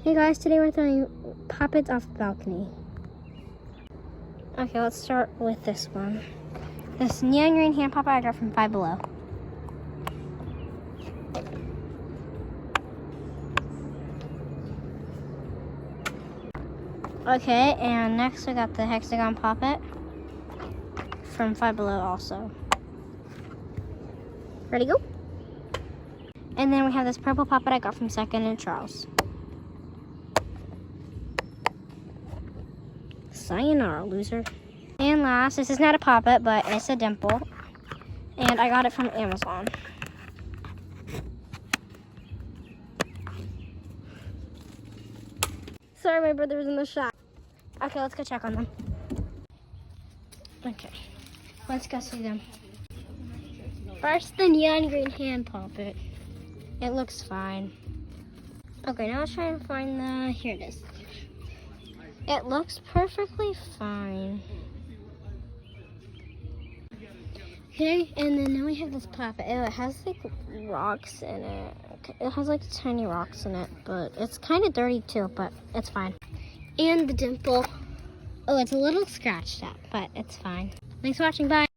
Hey guys, today we're throwing poppets off the balcony. Okay, let's start with this one. This neon green hand poppet I got from Five Below. Okay, and next we got the hexagon poppet from Five Below also. Ready, go? And then we have this purple poppet I got from Second and Charles. Sayonara, loser. And last, this is not a poppet, but it's a dimple. And I got it from Amazon. Sorry, my brother was in the shop. Okay, let's go check on them. Okay, let's go see them. First, the neon green hand poppet. It looks fine. Okay, now let's try and find the, here it is. It looks perfectly fine. Okay, and then now we have this poppet. It has like rocks in it. It has like tiny rocks in it, but it's kind of dirty too, but it's fine. And the dimple. Oh, it's a little scratched up, but it's fine. Thanks for watching, bye.